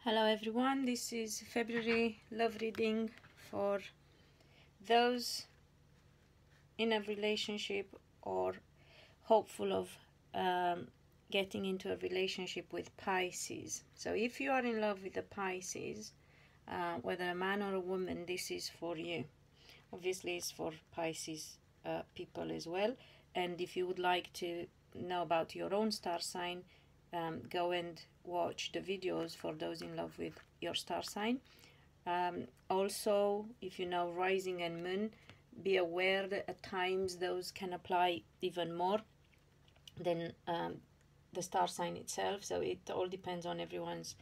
Hello everyone, this is February love reading for those in a relationship or hopeful of getting into a relationship with Pisces. So if you are in love with the Pisces, whether a man or a woman, this is for you. Obviously it's for Pisces people as well. And if you would like to know about your own star sign, go and watch the videos for those in love with your star sign. Also, if you know rising and moon, be aware that at times those can apply even more than the star sign itself. So it all depends on everyone's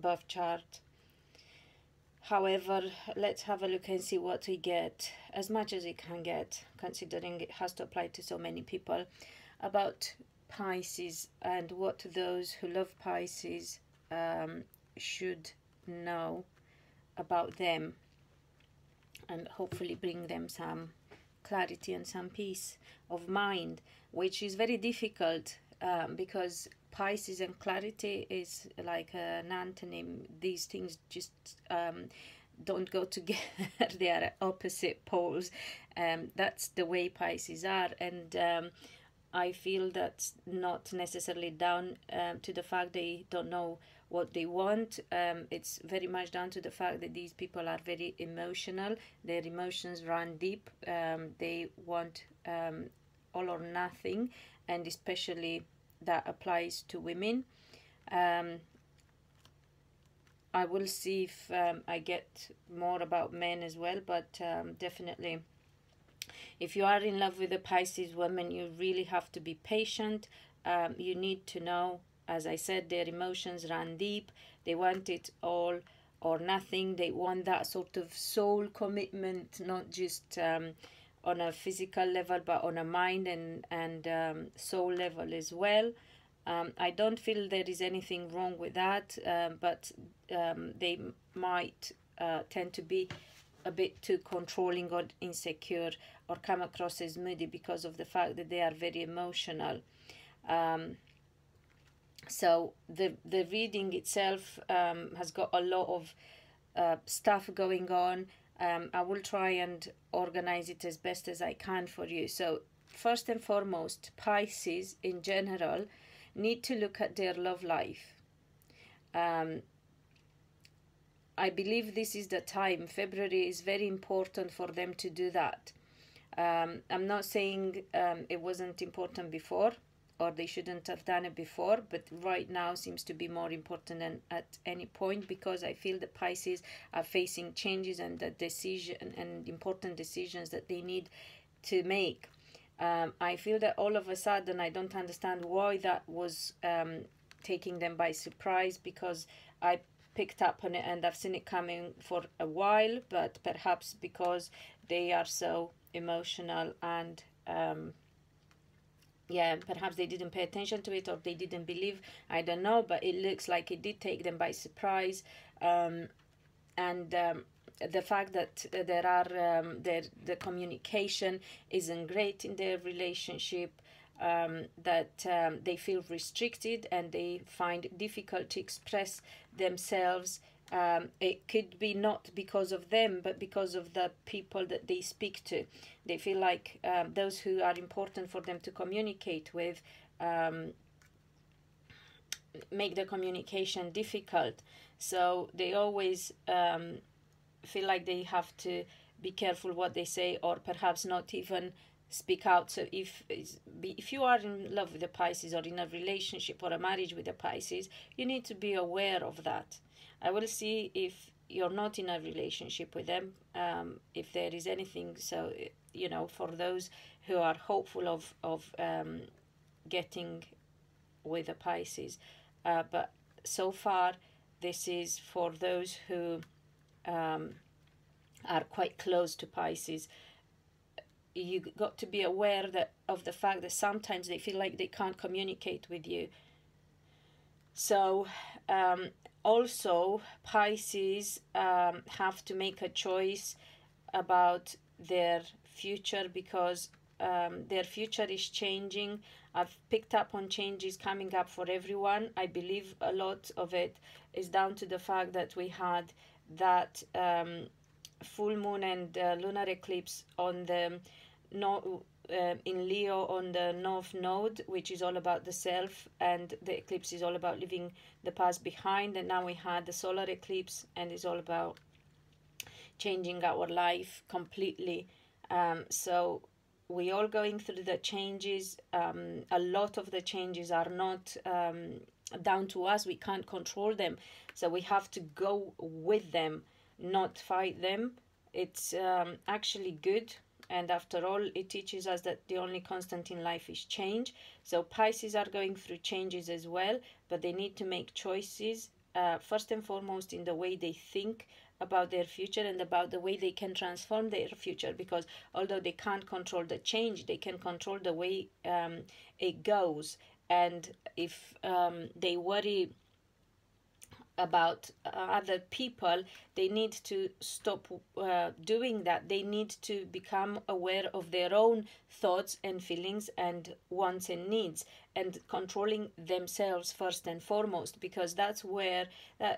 birth chart. However, let's have a look and see what we get, as much as we can get, considering it has to apply to so many people, about Pisces and what those who love Pisces should know about them, and hopefully bring them some clarity and some peace of mind, which is very difficult because Pisces and clarity is like an antonym. These things just don't go together. They are opposite poles. That's the way Pisces are, and I feel that's not necessarily down to the fact they don't know what they want. It's very much down to the fact that these people are very emotional. Their emotions run deep. They want all or nothing, and especially that applies to women. I will see if I get more about men as well, but definitely if you are in love with a Pisces woman, you really have to be patient. You need to know, as I said, their emotions run deep. They want it all or nothing. They want that sort of soul commitment, not just on a physical level, but on a mind and soul level as well. I don't feel there is anything wrong with that, but they might tend to be a bit too controlling or insecure, or come across as moody because of the fact that they are very emotional. So the reading itself has got a lot of stuff going on. I will try and organize it as best as I can for you. So first and foremost, Pisces in general need to look at their love life. I believe this is the time. February is very important for them to do that. I'm not saying it wasn't important before, or they shouldn't have done it before, but right now seems to be more important than at any point, because I feel the Pisces are facing changes and the decision and important decisions that they need to make. I feel that all of a sudden, I don't understand why that was taking them by surprise, because I picked up on it and I've seen it coming for a while, but perhaps because they are so emotional and yeah, perhaps they didn't pay attention to it, or they didn't believe, I don't know, but it looks like it did take them by surprise. And the fact that there are the communication isn't great in their relationship, that they feel restricted and they find it difficult to express themselves. It could be not because of them, but because of the people that they speak to. They feel like those who are important for them to communicate with make the communication difficult. So they always feel like they have to be careful what they say, or perhaps not even speak out. So if you are in love with a Pisces, or in a relationship or a marriage with a Pisces, you need to be aware of that. I will see if you're not in a relationship with them, if there is anything. So, you know, for those who are hopeful of getting with a Pisces, but so far this is for those who are quite close to Pisces. You got to be aware of the fact that sometimes they feel like they can't communicate with you. So also Pisces have to make a choice about their future, because their future is changing I've picked up on changes coming up for everyone. I believe a lot of it is down to the fact that we had that full moon and lunar eclipse on the in Leo on the North Node, which is all about the self, and the eclipse is all about leaving the past behind. And now we had the solar eclipse, and it's all about changing our life completely. So we all going through the changes. A lot of the changes are not down to us. We can't control them, so we have to go with them, not fight them. It's actually good. And after all, it teaches us that the only constant in life is change. So Pisces are going through changes as well, but they need to make choices, first and foremost in the way they think about their future and about the way they can transform their future. Because although they can't control the change, they can control the way it goes. And if they worry about other people, they need to stop doing that. They need to become aware of their own thoughts and feelings and wants and needs, and controlling themselves first and foremost, because that's where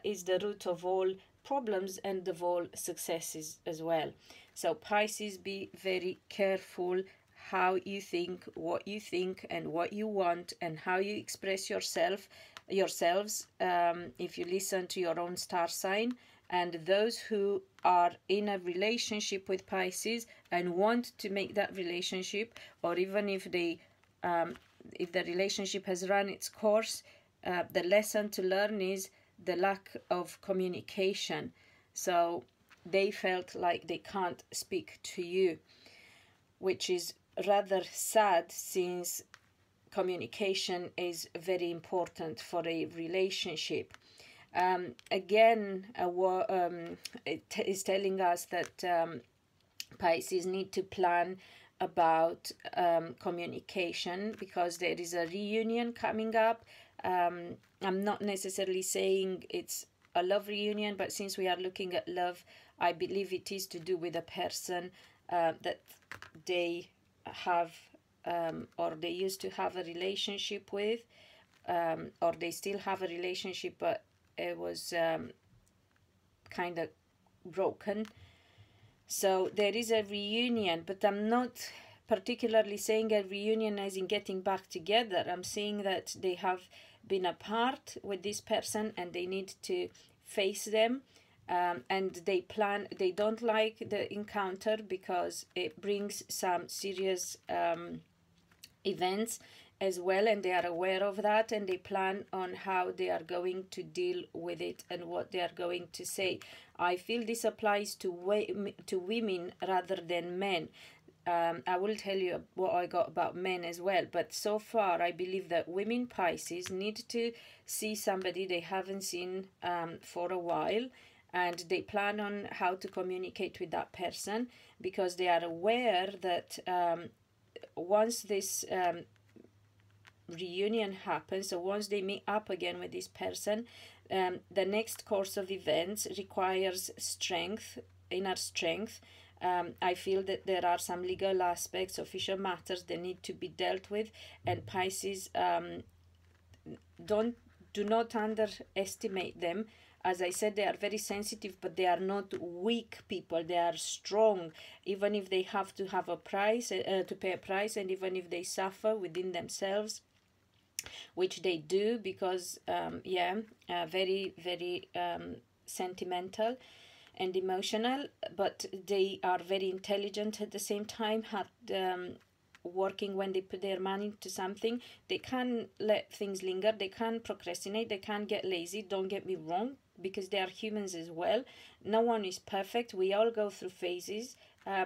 is the root of all problems and of all successes as well. So Pisces, be very careful how you think, and what you want, and how you express yourselves, if you listen to your own star sign. And those who are in a relationship with Pisces and want to make that relationship, or even if they if the relationship has run its course, the lesson to learn is the lack of communication. So they felt like they can't speak to you, which is rather sad, since communication is very important for a relationship. Again, it is telling us that Pisces need to plan about communication, because there is a reunion coming up. I'm not necessarily saying it's a love reunion, but since we are looking at love, I believe it is to do with a person that they have or they used to have a relationship with, or they still have a relationship, but it was kind of broken. So there is a reunion, but I'm not particularly saying a reunion as in getting back together. I'm saying that they have been apart with this person and they need to face them. And they don't like the encounter because it brings some serious events as well, and they are aware of that, and they plan on how they are going to deal with it and what they are going to say. I feel this applies to women rather than men. I will tell you what I got about men as well, but so far I believe that women Pisces need to see somebody they haven't seen for a while, and they plan on how to communicate with that person, because they are aware that once this reunion happens, so once they meet up again with this person, the next course of events requires strength, inner strength. I feel that there are some legal aspects, official matters that need to be dealt with, and Pisces, do not underestimate them. As I said, they are very sensitive, but they are not weak people. They are strong, even if they have to have a price, to pay a price, and even if they suffer within themselves, which they do, because very, very sentimental and emotional, but they are very intelligent at the same time, working when they put their money into something. They can't let things linger, they can't procrastinate, they can't get lazy, don't get me wrong, because they are humans as well. No one is perfect, we all go through phases.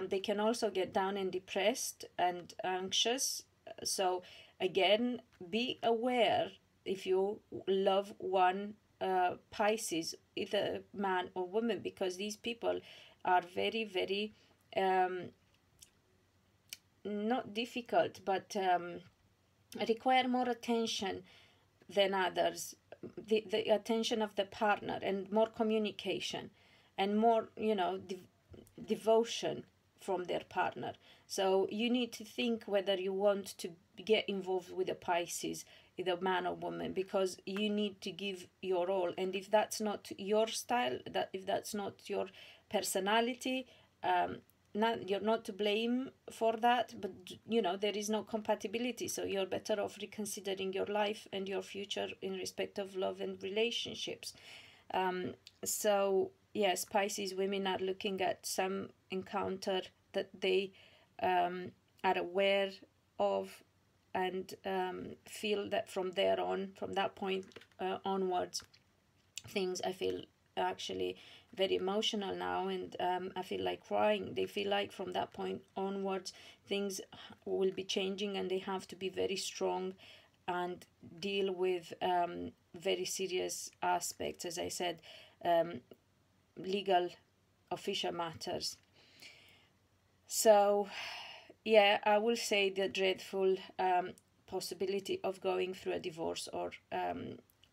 They can also get down and depressed and anxious. So again, be aware if you love one Pisces, either man or woman, because these people are very, very not difficult, but require more attention than others, the attention of the partner, and more communication, and more, devotion from their partner. So you need to think whether you want to get involved with a Pisces, either man or woman, because you need to give your all. And if that's not your style, that if that's not your personality, you're not to blame for that, but you know, there is no compatibility, so you're better off reconsidering your life and your future in respect of love and relationships. So yes, Pisces women are looking at some encounter that they are aware of, and feel that from there on, from that point onwards, things, I feel actually very emotional now, and I feel like crying. They feel like from that point onwards things will be changing, and they have to be very strong and deal with very serious aspects, as I said, legal, official matters. So yeah, I will say the dreadful possibility of going through a divorce or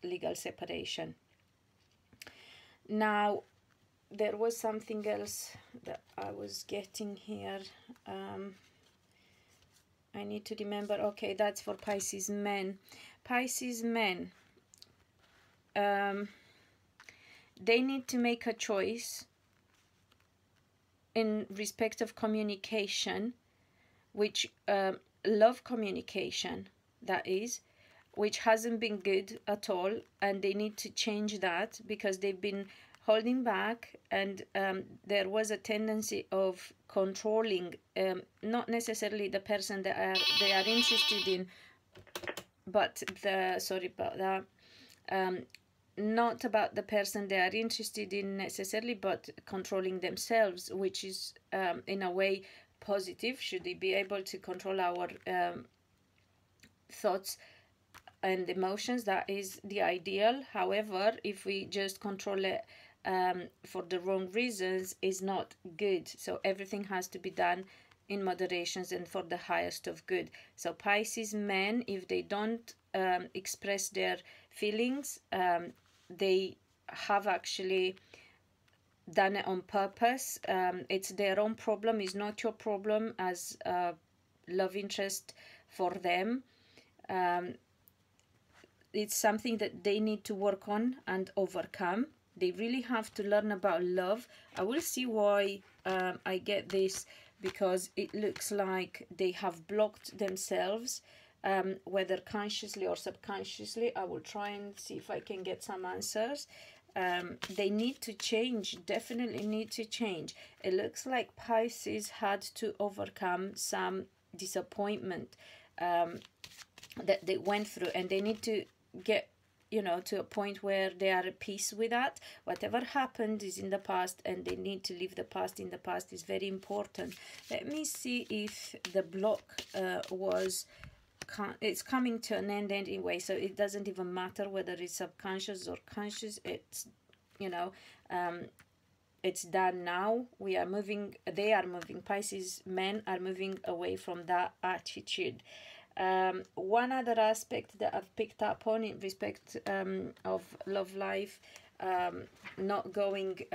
legal separation. Now, there was something else that I was getting here. I need to remember. Okay, that's for Pisces men. Pisces men, they need to make a choice in respect of communication, which love communication, that is, which hasn't been good at all, and they need to change that because they've been holding back, and there was a tendency of controlling, not necessarily the person that they are interested in, but sorry about that, not about the person they are interested in necessarily, but controlling themselves, which is in a way positive. Should we be able to control our thoughts and emotions, that is the ideal. However, if we just control it for the wrong reasons, is not good. So everything has to be done in moderations and for the highest of good. So Pisces men, if they don't express their feelings, they have actually done it on purpose. It's their own problem, it's not your problem as a love interest for them. It's something that they need to work on and overcome. They really have to learn about love. I will see why I get this, because it looks like they have blocked themselves, whether consciously or subconsciously. I will try and see if I can get some answers. They need to change, definitely need to change. It looks like Pisces had to overcome some disappointment that they went through, and they need to get, you know, to a point where they are at peace with that. Whatever happened is in the past, and they need to leave the past in the past. Is very important. Let me see if the block it's coming to an end anyway, so it doesn't even matter whether it's subconscious or conscious. It's, you know, it's done now. We are moving, they are moving, Pisces men are moving away from that attitude. One other aspect that I've picked up on in respect of love life, not going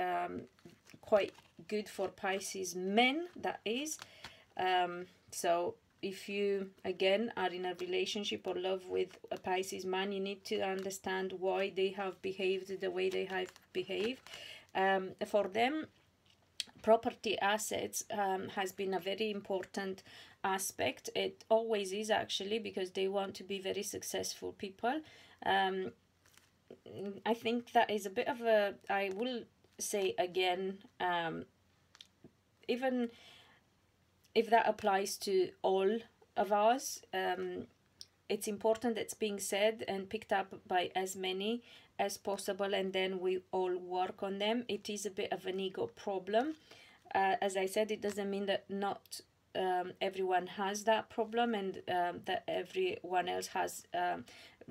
quite good for Pisces men, that is. So if you, again, are in a relationship or love with a Pisces man, you need to understand why they have behaved the way they have behaved. For them, property assets has been a very important aspect. It always is, actually, because they want to be very successful people. I think that is a bit of a, I will say again, even if that applies to all of us, it's important that's being said and picked up by as many as possible, and then we all work on them. It is a bit of an ego problem. As I said, it doesn't mean that not everyone has that problem, and that everyone else has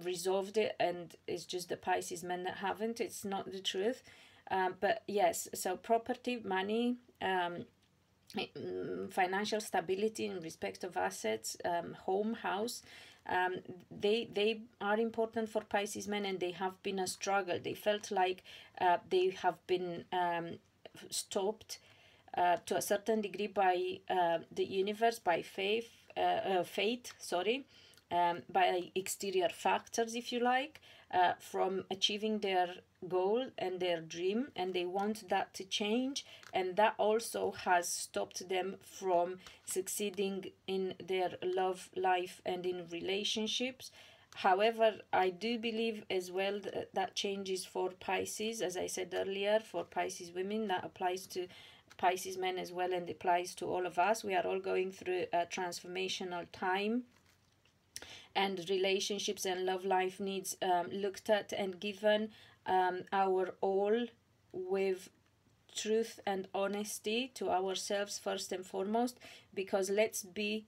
resolved it, and it's just the Pisces men that haven't. It's not the truth. But yes, so property, money, financial stability in respect of assets, home, house, they are important for Pisces men, and they have been a struggle. They felt like they have been stopped to a certain degree by the universe, by fate, sorry, by exterior factors, if you like, from achieving their goal and their dream, and they want that to change, and that also has stopped them from succeeding in their love life and in relationships. However, I do believe as well that that changes for Pisces, as I said earlier, for Pisces women. That applies to Pisces men as well, and applies to all of us. We are all going through a transformational time, and relationships and love life needs looked at and given our all with truth and honesty to ourselves first and foremost, because let's be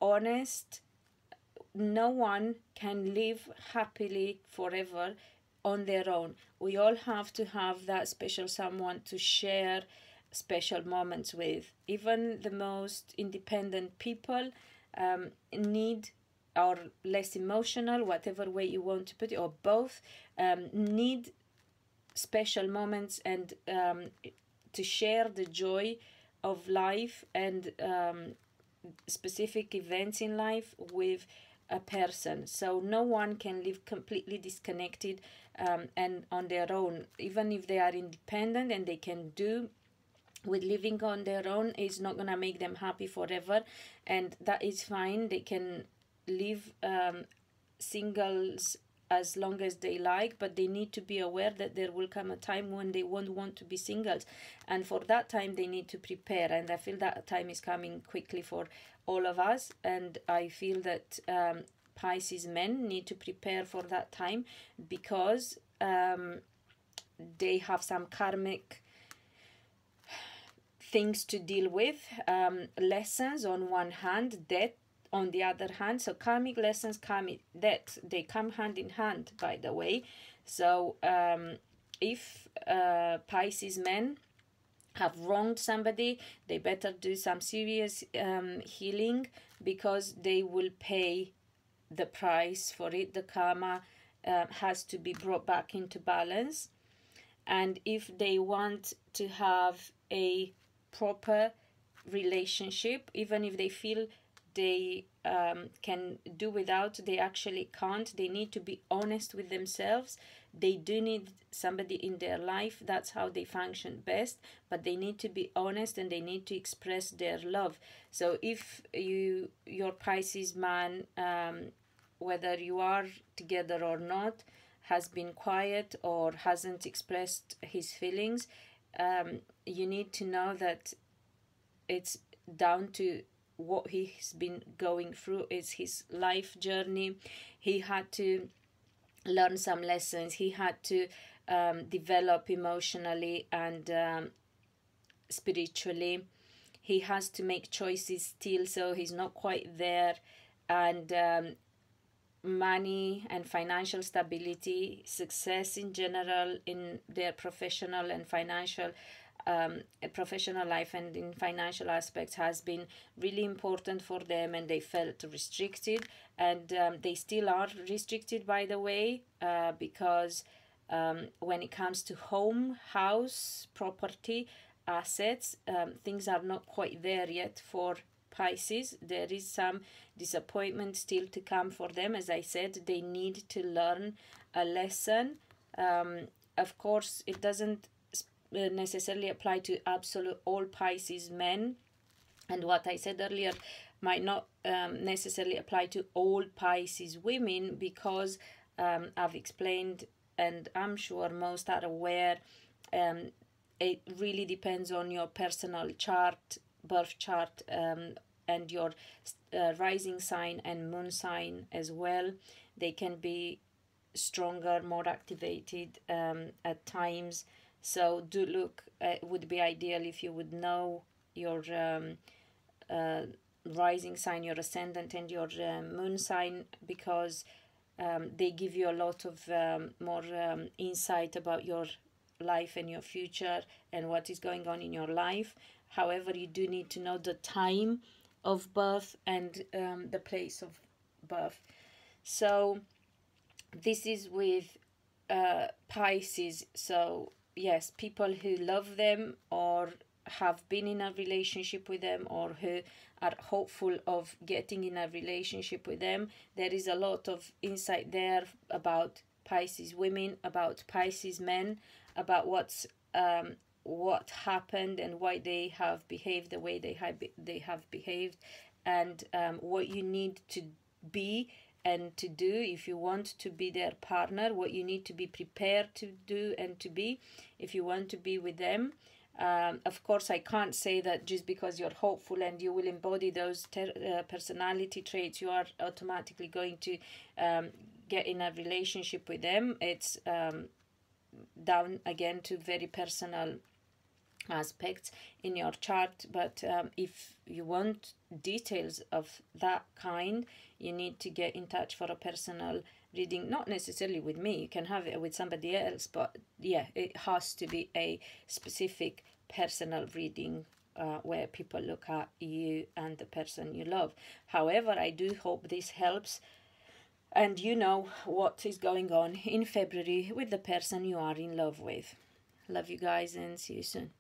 honest, no one can live happily forever on their own. We all have to have that special someone to share special moments with. Even the most independent people need, or less emotional, whatever way you want to put it, or both, need special moments and to share the joy of life and specific events in life with a person. So no one can live completely disconnected and on their own. Even if they are independent and they can do with living on their own, it's not gonna make them happy forever, and that is fine. They can live singles as long as they like, but they need to be aware that there will come a time when they won't want to be singles, and for that time they need to prepare, and I feel that time is coming quickly for all of us, and I feel that Pisces men need to prepare for that time, because they have some karmic things to deal with, lessons on one hand, death on the other hand. So karmic lessons, karmic death, they come hand in hand, by the way. So if Pisces men have wronged somebody, they better do some serious healing, because they will pay the price for it. The karma has to be brought back into balance. And if they want to have a proper relationship, even if they feel they can do without, they actually can't. They need to be honest with themselves. They do need somebody in their life. That's how they function best, but they need to be honest and they need to express their love. So if your Pisces man, whether you are together or not, has been quiet or hasn't expressed his feelings, you need to know that it's down to what he's been going through. It's his life journey. He had to learn some lessons. He had to develop emotionally and spiritually. He has to make choices still, so he's not quite there. And money and financial stability, success in general in their professional and financial professional life and in financial aspects has been really important for them, and they felt restricted, and they still are restricted, by the way, because when it comes to home, house, property, assets, things are not quite there yet for Pisces. There is some disappointment still to come for them. As I said, they need to learn a lesson. Of course, it doesn't necessarily apply to absolute all Pisces men, and what I said earlier might not necessarily apply to all Pisces women, because I've explained, and I'm sure most are aware, it really depends on your personal chart, birth chart, and your rising sign and moon sign as well. They can be stronger, more activated at times. So do look, it would be ideal if you would know your rising sign, your ascendant, and your moon sign, because they give you a lot of more insight about your life and your future and what is going on in your life. However, you do need to know the time of birth and the place of birth. So this is with Pisces. So yes, people who love them or have been in a relationship with them or who are hopeful of getting in a relationship with them. There is a lot of insight there about Pisces women, about Pisces men, about what happened and why they have behaved the way they have behaved, and what you need to be and to do if you want to be their partner, what you need to be prepared to do and to be if you want to be with them. Of course, I can't say that just because you're hopeful and you will embody those personality traits, you are automatically going to get in a relationship with them. It's down again to very personal aspects in your chart, but if you want details of that kind, you need to get in touch for a personal reading, not necessarily with me, you can have it with somebody else, but yeah, it has to be a specific personal reading where people look at you and the person you love. However, I do hope this helps and you know what is going on in February with the person you are in love with. Love you guys and see you soon.